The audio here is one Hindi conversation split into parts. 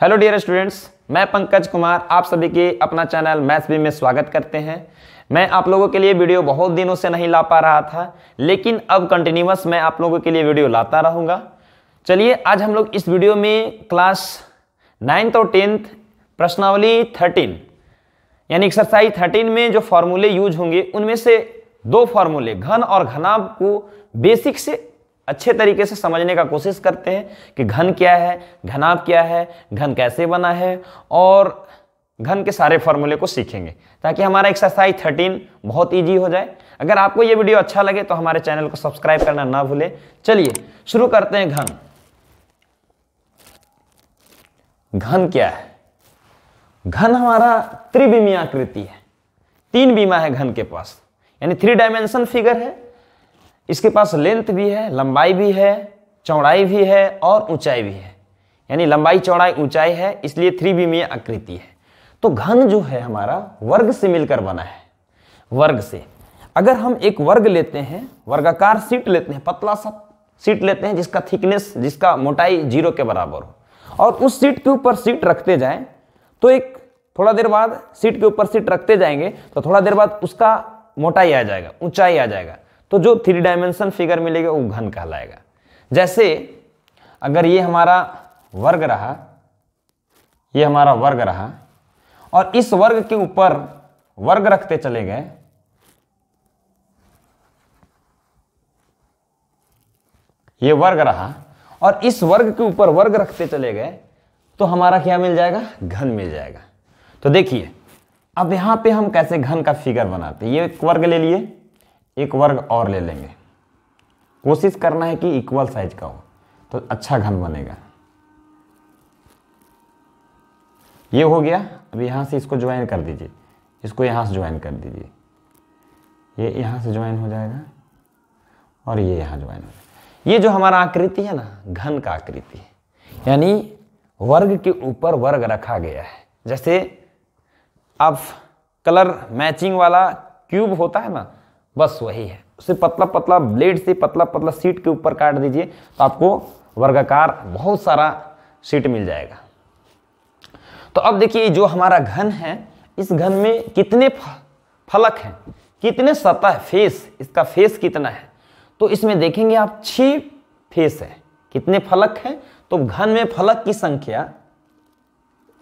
हेलो डियर स्टूडेंट्स, मैं पंकज कुमार आप सभी के अपना चैनल मैथ्स बी में स्वागत करते हैं। मैं आप लोगों के लिए वीडियो बहुत दिनों से नहीं ला पा रहा था, लेकिन अब कंटिन्यूअस मैं आप लोगों के लिए वीडियो लाता रहूँगा। चलिए आज हम लोग इस वीडियो में क्लास 9th और 10th प्रश्नावली 13 यानी एक्सरसाइज 13 में जो फॉर्मूले यूज होंगे उनमें से दो फॉर्मूले घन और घनाभ को बेसिक से अच्छे तरीके से समझने का कोशिश करते हैं कि घन क्या है, घनाभ क्या है, घन कैसे बना है और घन के सारे फॉर्मूले को सीखेंगे ताकि हमारा एक्सरसाइज 13 बहुत इजी हो जाए। अगर आपको ये वीडियो अच्छा लगे तो हमारे चैनल को सब्सक्राइब करना ना भूलें। चलिए शुरू करते हैं। घन क्या है? घन हमारा त्रिविमीय आकृति है, 3 बीमा है घन के पास, यानी 3 डायमेंशन फिगर है। इसके पास लेंथ भी है, लंबाई भी है, चौड़ाई भी है और ऊंचाई भी है, यानी लंबाई चौड़ाई ऊंचाई है, इसलिए 3 बीमीय आकृति है। तो घन जो है हमारा वर्ग से मिलकर बना है। वर्ग से अगर हम एक वर्ग लेते हैं, वर्गाकार शीट लेते हैं, पतला सा शीट लेते हैं जिसका थिकनेस, जिसका मोटाई 0 के बराबर हो, और उस शीट के ऊपर शीट रखते जाएं तो एक थोड़ा देर बाद शीट के ऊपर शीट रखते जाएंगे तो थोड़ा देर बाद उसका मोटाई आ जाएगा, ऊंचाई आ जाएगा, तो जो 3 डायमेंशन फिगर मिलेगा वो घन कहलाएगा। जैसे अगर ये हमारा वर्ग रहा, ये हमारा वर्ग रहा और इस वर्ग के ऊपर वर्ग रखते चले गए, ये वर्ग रहा और इस वर्ग के ऊपर वर्ग रखते चले गए तो हमारा क्या मिल जाएगा? घन मिल जाएगा। तो देखिए अब यहां पे हम कैसे घन का फिगर बनाते हैं। ये एक वर्ग ले लिए, एक वर्ग और ले लेंगे, कोशिश करना है कि इक्वल साइज का हो तो अच्छा घन बनेगा। ये हो गया। अब यहां से इसको ज्वाइन कर दीजिए, इसको यहां से ज्वाइन कर दीजिए, ये यहां से ज्वाइन हो जाएगा और ये यहां ज्वाइन हो जाएगा। ये जो हमारा आकृति है ना, घन का आकृति है, यानी वर्ग के ऊपर वर्ग रखा गया है। जैसे अब कलर मैचिंग वाला क्यूब होता है ना, बस वही है। उसे पतला पतला ब्लेड से पतला पतला शीट के ऊपर काट दीजिए तो आपको वर्गाकार बहुत सारा शीट मिल जाएगा। तो अब देखिए जो हमारा घन है, इस घन में कितने फलक हैं, कितने सतह, फेस, इसका फेस कितना है, तो इसमें देखेंगे आप 6 फेस है। कितने फलक हैं? तो घन में फलक की संख्या,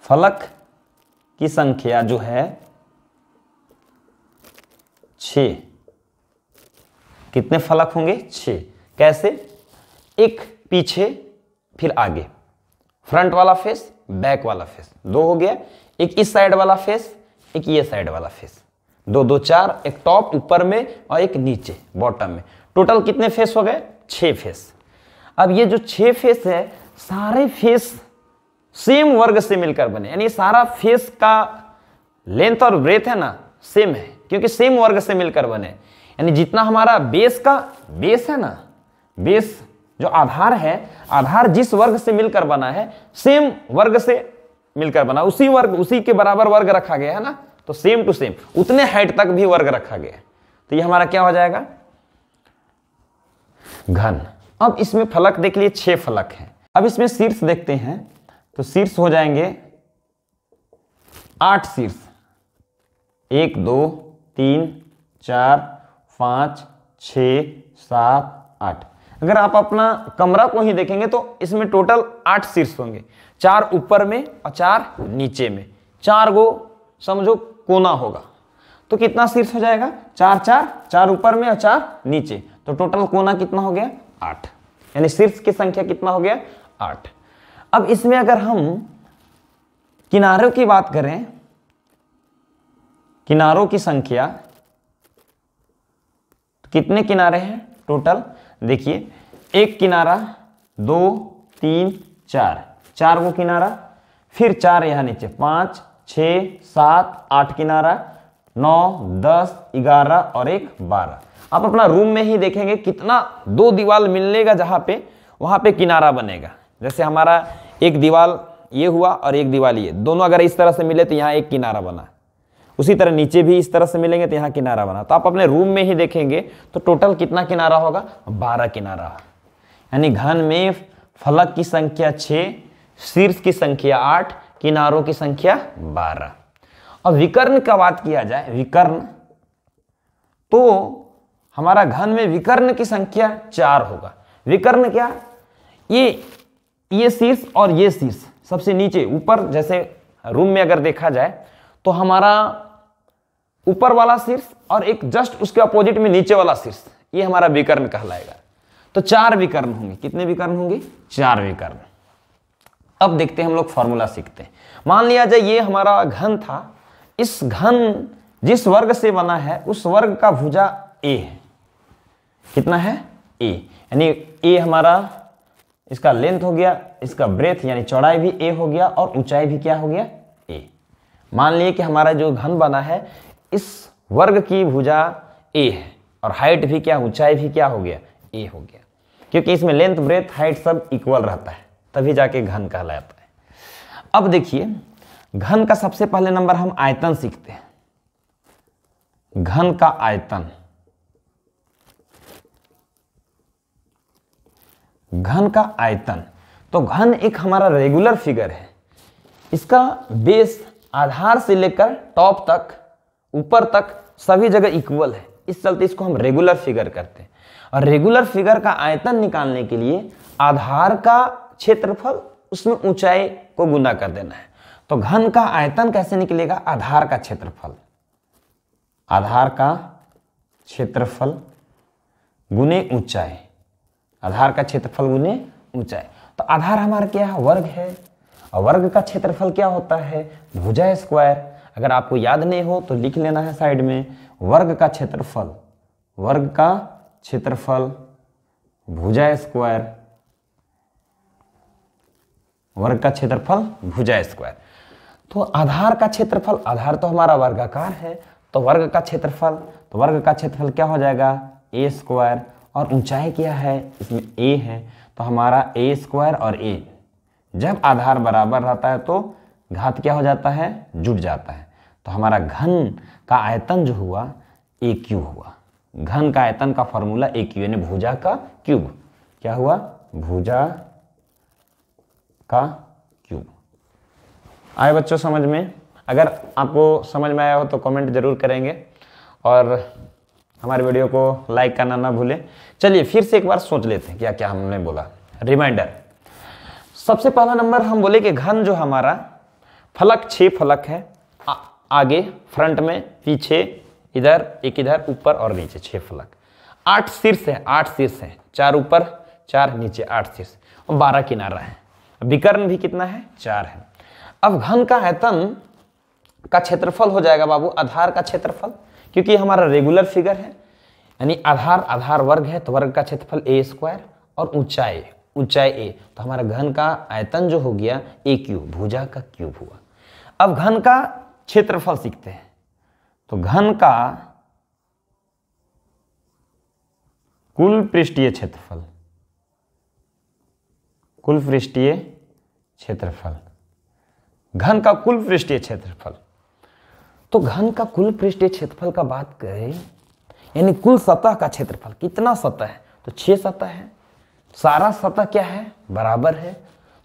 फलक की संख्या जो है 6। कितने फलक होंगे? 6। कैसे? एक पीछे फिर आगे, फ्रंट वाला फेस, बैक वाला फेस, 2 हो गया। एक इस साइड वाला फेस, एक ये साइड वाला फेस, 2 2 4, एक टॉप ऊपर में और एक नीचे बॉटम में। टोटल कितने फेस हो गए? 6 फेस। अब ये जो 6 फेस है, सारे फेस सेम वर्ग से मिलकर बने, यानी सारा फेस का लेंथ और ब्रेथ है ना सेम है, क्योंकि सेम वर्ग से मिलकर बने। यानी जितना हमारा बेस का बेस है ना, बेस जो आधार है, आधार जिस वर्ग से मिलकर बना है, सेम वर्ग से मिलकर बना, उसी वर्ग, उसी के बराबर वर्ग रखा गया है ना, तो सेम टू सेम उतने हाइट तक भी वर्ग रखा गया है। तो ये हमारा क्या हो जाएगा? घन। अब इसमें फलक देख लिए, 6 फलक हैं। अब इसमें शीर्ष देखते हैं तो शीर्ष हो जाएंगे 8 शीर्ष, 1 2 3 4 5 6 7 8। अगर आप अपना कमरा को ही देखेंगे तो इसमें टोटल 8 शीर्ष होंगे, 4 ऊपर में और 4 नीचे में, 4 गो समझो कोना होगा। तो कितना शीर्ष हो जाएगा? 4 4, 4 ऊपर में और 4 नीचे, तो टोटल कोना कितना हो गया? 8। यानी शीर्ष की संख्या कितना हो गया? 8। अब इसमें अगर हम किनारों की बात करें, किनारों की संख्या, तो कितने किनारे हैं टोटल? देखिए एक किनारा, 2 3 4, 4 गो किनारा, फिर 4 यहां नीचे, 5 6 7 8 किनारा, 9 10 11 और एक 12। आप अपना रूम में ही देखेंगे कितना 2 दीवार मिलेगा, जहां पे वहां पे किनारा बनेगा। जैसे हमारा एक दीवार ये हुआ और एक दीवार ये, दोनों अगर इस तरह से मिले तो यहाँ एक किनारा बना, उसी तरह नीचे भी इस तरह से मिलेंगे तो यहाँ किनारा बना। तो आप अपने रूम में ही देखेंगे तो टोटल कितना किनारा होगा? 12 किनारा। यानी घन में फलक की संख्या 6, शीर्ष की संख्या 8, किनारों की संख्या 12। अब विकर्ण का बात किया जाए, विकर्ण, तो हमारा घन में विकर्ण की संख्या 4 होगा। विकर्ण क्या, ये शीर्ष और ये शीर्ष सबसे नीचे ऊपर, जैसे रूम में अगर देखा जाए तो हमारा ऊपर वाला शीर्ष और एक जस्ट उसके अपोजिट में नीचे वाला शीर्ष, ये हमारा विकर्ण कहलाएगा। तो 4 विकर्ण होंगे। कितने विकर्ण होंगे? 4 विकर्ण। अब देखते हैं हम लोग फॉर्मूला सीखते हैं। मान लिया जाए ये हमारा घन था, इस घन जिस वर्ग से बना है उस वर्ग का भुजा ए है। कितना है? ए, यानी ए हमारा, इसका लेंथ हो गया, इसका ब्रेथ यानी चौड़ाई भी ए हो गया और ऊंचाई भी क्या हो गया? ए। मान लिए कि हमारा जो घन बना है इस वर्ग की भुजा ए है और हाइट भी क्या, ऊंचाई भी क्या हो गया? ए हो गया, क्योंकि इसमें लेंथ ब्रेथ हाइट सब इक्वल रहता है, तभी जाके घन कहलाता है। अब देखिए घन का सबसे पहले नंबर हम आयतन सीखते हैं। घन का आयतन, घन का आयतन, तो घन एक हमारा रेगुलर फिगर है। इसका बेस आधार से लेकर टॉप तक, ऊपर तक सभी जगह इक्वल है, इस चलते इसको हम रेगुलर फिगर करते हैं। और रेगुलर फिगर का आयतन निकालने के लिए आधार का क्षेत्रफल उसमें ऊंचाई को गुना कर देना है। तो घन का आयतन कैसे निकलेगा? आधार का क्षेत्रफल, आधार का क्षेत्रफल गुने ऊंचाई, आधार का क्षेत्रफल गुने ऊंचाई। तो आधार हमारा क्या है? वर्ग है, और वर्ग का क्षेत्रफल क्या होता है? भुजा स्क्वायर। अगर आपको याद नहीं हो तो लिख लेना है साइड में, वर्ग का क्षेत्रफल, वर्ग का क्षेत्रफल भुजा स्क्वायर, वर्ग का क्षेत्रफल भुजा स्क्वायर। तो आधार का क्षेत्रफल, आधार तो हमारा वर्गाकार है, तो वर्ग का क्षेत्रफल, तो वर्ग का क्षेत्रफल क्या हो जाएगा? ए स्क्वायर। और ऊंचाई क्या है? इसमें ए है, तो हमारा ए स्क्वायर और ए, जब आधार बराबर रहता है तो घात क्या हो जाता है? जुड़ जाता है। तो हमारा घन का आयतन जो हुआ ए क्यूब हुआ। घन का आयतन का फॉर्मूला ए क्यूब, यानी भुजा का क्यूब। क्या हुआ? भुजा का क्यूब। आए बच्चों समझ में? अगर आपको समझ में आया हो तो कमेंट जरूर करेंगे और हमारे वीडियो को लाइक करना ना भूलें। चलिए फिर से एक बार सोच लेते हैं क्या क्या हमने बोला। रिमाइंडर, सबसे पहला नंबर हम बोले कि घन जो हमारा फलक 6 फलक है, आगे फ्रंट में, पीछे, इधर एक, इधर ऊपर और नीचे 6 फलक। 8 शीर्ष है, 8 शीर्ष है, 4 ऊपर 4 नीचे, 8 शीर्ष और 12 किनारा है। विकर्ण भी कितना है? 4 है। अब घन का आयतन का क्षेत्रफल हो जाएगा बाबू आधार का क्षेत्रफल, क्योंकि हमारा रेगुलर फिगर है, यानी आधार, आधार वर्ग है तो वर्ग का क्षेत्रफल ए स्क्वायर और ऊंचाई, ऊंचाई ए, तो हमारा घन का आयतन जो हो गया ए क्यूब, भुजा का क्यूब हुआ। अब घन का क्षेत्रफल सीखते हैं। तो घन का कुल पृष्ठीय क्षेत्रफल, कुल पृष्ठीय क्षेत्रफल, घन का कुल पृष्ठीय क्षेत्रफल। तो घन का कुल पृष्ठीय क्षेत्रफल का बात करें, यानी कुल सतह का क्षेत्रफल, कितना सतह है? तो 6 सतह है। सारा सतह क्या है? बराबर है।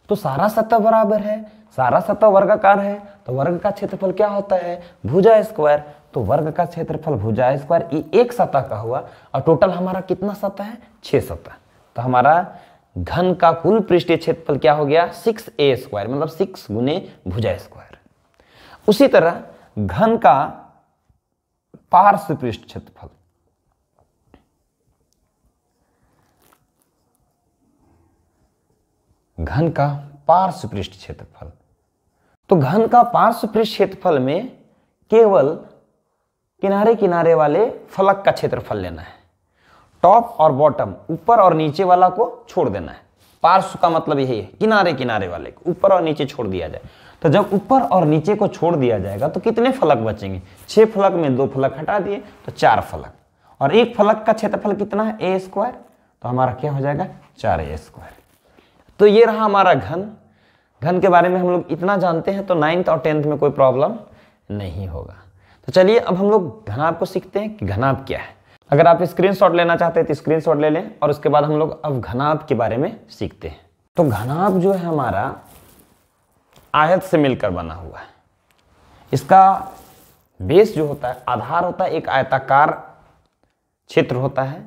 तो सारा सतह बराबर है, सारा सतह वर्गाकार है, तो वर्ग का क्षेत्रफल क्या होता है? भुजा स्क्वायर। तो वर्ग का क्षेत्रफल भुजा स्क्वायर, ये एक सतह का हुआ और टोटल हमारा कितना सतह है? 6 सतह। तो हमारा घन का कुल पृष्ठीय क्षेत्रफल क्या हो गया? 6a स्क्वायर, मतलब 6 गुने भुजा स्क्वायर। उसी तरह घन का पार्श्व पृष्ठ क्षेत्रफल, घन का पार्श्व पृष्ठ क्षेत्रफल। तो घन का पार्श्व पृष्ठ क्षेत्रफल में केवल किनारे किनारे वाले फलक का क्षेत्रफल लेना है, टॉप और बॉटम, ऊपर और नीचे वाला को छोड़ देना है। पार्श्व का मतलब यही है, किनारे किनारे वाले को ऊपर और नीचे छोड़ दिया जाए। तो जब ऊपर और नीचे को छोड़ दिया जाएगा तो कितने फलक बचेंगे? 6 फलक में 2 फलक हटा दिए तो 4 फलक, और एक फलक का क्षेत्रफल कितना है? ए स्क्वायर। तो हमारा क्या हो जाएगा? 4a square. तो ये रहा हमारा घन। घन के बारे में हम लोग इतना जानते हैं तो 9th और 10th में कोई प्रॉब्लम नहीं होगा। तो चलिए अब हम लोग घनाभ को सीखते हैं कि घनाभ क्या है। अगर आप स्क्रीनशॉट लेना चाहते हैं तो स्क्रीनशॉट ले लें, और उसके बाद हम लोग अब घनाभ के बारे में सीखते हैं। तो घनाभ जो है हमारा, आयत से मिलकर बना हुआ है। इसका बेस जो होता है, आधार होता है, एक आयताकार क्षेत्र होता है,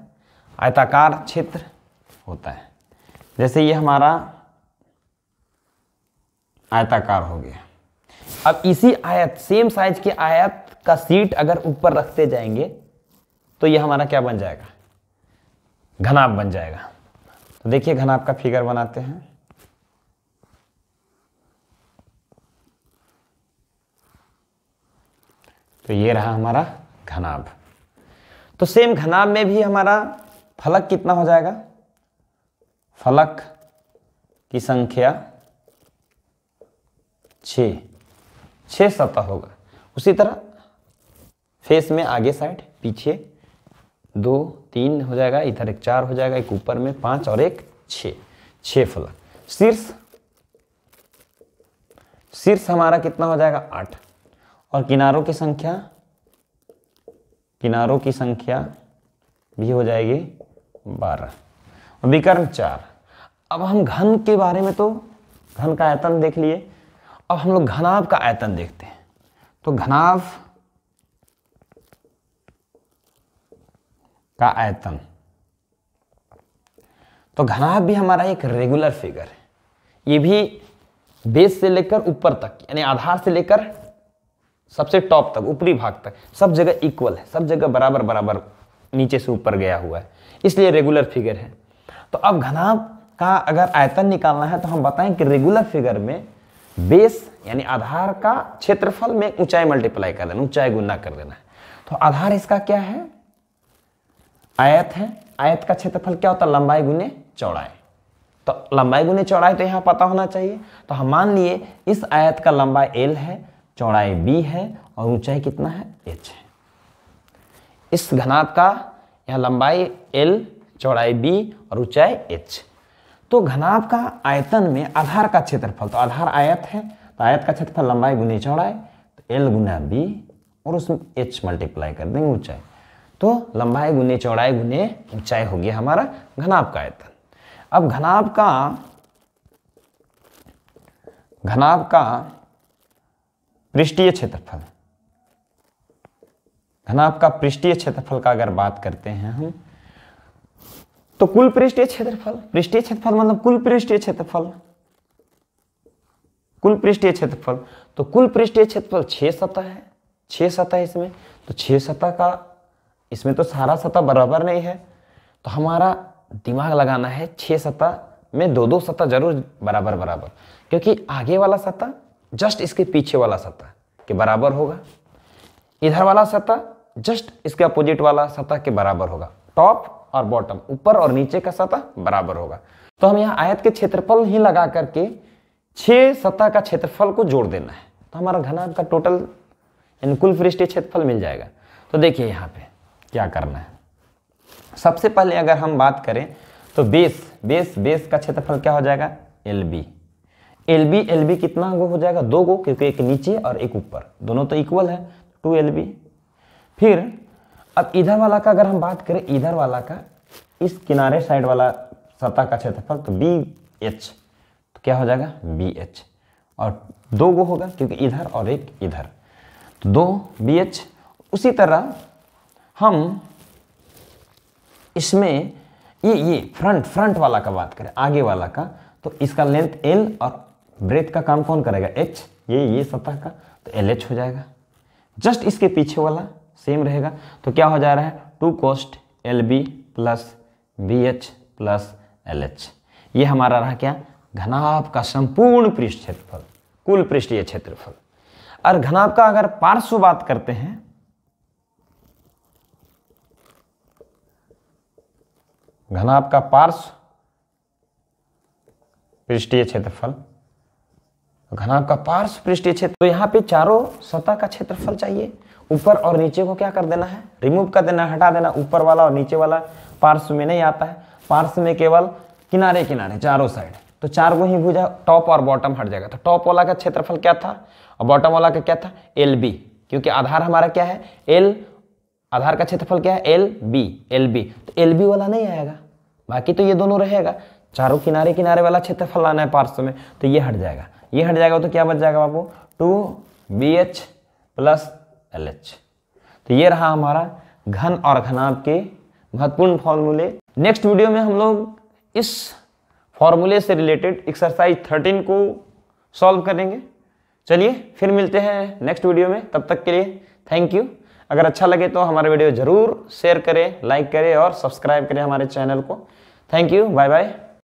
आयताकार क्षेत्र होता है। जैसे ये हमारा आयताकार हो गया। अब इसी आयत, सेम साइज के आयत का शीट अगर ऊपर रखते जाएंगे तो ये हमारा क्या बन जाएगा, घनाभ बन जाएगा। तो देखिए घनाभ का फिगर बनाते हैं। तो ये रहा हमारा घनाभ। तो सेम घनाभ में भी हमारा फलक कितना हो जाएगा, फलक की संख्या 6 सतह होगा। उसी तरह फेस में आगे साइड, पीछे 2 3 हो जाएगा, इधर एक 4 हो जाएगा, एक ऊपर में 5 और एक 6 फलक। शीर्ष हमारा कितना हो जाएगा 8, और किनारों की संख्या भी हो जाएगी 12, और विकर्ण 4। अब हम घन के बारे में, तो घन का आयतन देख लिए, अब हम लोग घनाभ का आयतन देखते हैं। तो घनाभ का आयतन, तो घनाभ भी हमारा एक रेगुलर फिगर है। ये भी बेस से लेकर ऊपर तक, यानी आधार से लेकर सबसे टॉप तक, ऊपरी भाग तक, सब जगह इक्वल है, सब जगह बराबर बराबर नीचे से ऊपर गया हुआ है, इसलिए रेगुलर फिगर है। तो अब घनाभ का अगर आयतन निकालना है तो हम बताएं कि रेगुलर फिगर में बेस यानी आधार का क्षेत्रफल में ऊंचाई मल्टीप्लाई कर देना, ऊंचाई गुना कर देना है। तो आधार इसका क्या है, आयत है। आयत का क्षेत्रफल क्या होता है, लंबाई गुने चौड़ाई। तो लंबाई गुने चौड़ाई तो यहां पता होना चाहिए। तो हम मान लिए इस आयत का लंबाई l है, चौड़ाई b है, और ऊंचाई कितना है, h है। इस घनाभ का यहां लंबाई l, चौड़ाई b और ऊंचाई h। तो घनाभ का आयतन में आधार का क्षेत्रफल, तो आधार आयत है, तो आयत का क्षेत्रफल लंबाई गुने चौड़ाई, तो l गुना b और उसमें h मल्टीप्लाई कर देंगे ऊंचाई। तो लंबाई गुने चौड़ाई गुने ऊंचाई हो गया हमारा घनाभ का आयतन। अब घनाभ का पृष्ठीय क्षेत्रफल, घनाभ का पृष्ठीय क्षेत्रफल का अगर बात करते हैं हम, तो कुल पृष्ठीय क्षेत्रफल, पृष्ठीय क्षेत्रफल मतलब कुल पृष्ठीय क्षेत्रफल, कुल पृष्ठीय क्षेत्रफल। तो कुल पृष्ठीय क्षेत्रफल 6 सतह है, 6 सतह इसमें। तो 6 सतह का, इसमें तो सारा सतह बराबर नहीं है, तो हमारा दिमाग लगाना है 6 सतह में 2-2 सतह जरूर बराबर बराबर, क्योंकि आगे वाला सतह जस्ट इसके पीछे वाला सतह के बराबर होगा, इधर वाला सतह जस्ट इसके अपोजिट वाला सतह के बराबर होगा, टॉप और बॉटम, ऊपर और नीचे का सतह बराबर होगा। तो हम यहाँ आयत के क्षेत्रफल ही लगा करके 6 सतह का क्षेत्रफल को जोड़ देना है, तो हमारा घनाभ का टोटल यानी कुल पृष्ठीय क्षेत्रफल मिल जाएगा। तो देखिए यहाँ पे क्या करना है। सबसे पहले अगर हम बात करें तो बेस का क्षेत्रफल क्या हो जाएगा, LB कितना गो हो जाएगा, 2 गो, क्योंकि एक नीचे और एक ऊपर, दोनों तो इक्वल है, 2LB। फिर अब इधर वाला का अगर हम बात करें, इधर वाला का इस किनारे साइड वाला सतह का क्षेत्रफल, तो BH, तो क्या हो जाएगा BH, और 2 गो होगा क्योंकि इधर और एक इधर, तो 2BH। उसी तरह हम इसमें ये फ्रंट वाला का बात करें, आगे वाला का, तो इसका लेंथ L और ब्रेथ का काम कौन करेगा, H, ये सतह का, तो LH हो जाएगा। जस्ट इसके पीछे वाला सेम रहेगा, तो क्या हो जा रहा है 2 cos LB plus BH plus LH। ये हमारा रहा क्या, घनाभ का संपूर्ण पृष्ठ क्षेत्रफल, कुल पृष्ठीय क्षेत्रफल। और घनाभ का अगर पार्श्व बात करते हैं, घनाभ का पार्श्व पृष्ठीय क्षेत्रफल, घनाभ का पार्श्व पृष्ठीय क्षेत्र, तो यहाँ पे चारों सतह का क्षेत्रफल चाहिए। ऊपर और नीचे को क्या कर देना है, रिमूव कर देना, हटा देना। ऊपर वाला और नीचे वाला पार्श्व में नहीं आता है, पार्श्व में केवल किनारे किनारे चारों साइड, तो 4 को ही भुजा, टॉप और बॉटम हट जाएगा। तो टॉप वाला का क्षेत्रफल क्या था और बॉटम वाला का क्या था, LB, क्योंकि आधार हमारा क्या है L, आधार का क्षेत्रफल क्या है LB, तो LB वाला नहीं आएगा, बाकी तो ये दोनों रहेगा। चारों किनारे किनारे वाला क्षेत्रफल लाना है पार्श्व में, तो ये हट जाएगा। ये हट जाएगा तो क्या बच जाएगा बाबू, 2BH प्लस LH। तो ये रहा हमारा घन और घनाभ के महत्वपूर्ण फॉर्मूले। नेक्स्ट वीडियो में हम लोग इस फॉर्मूले से रिलेटेड एक्सरसाइज 13 को सॉल्व करेंगे। चलिए फिर मिलते हैं नेक्स्ट वीडियो में, तब तक के लिए थैंक यू। अगर अच्छा लगे तो हमारे वीडियो जरूर शेयर करें, लाइक करें और सब्सक्राइब करें हमारे चैनल को। Thank you, bye bye.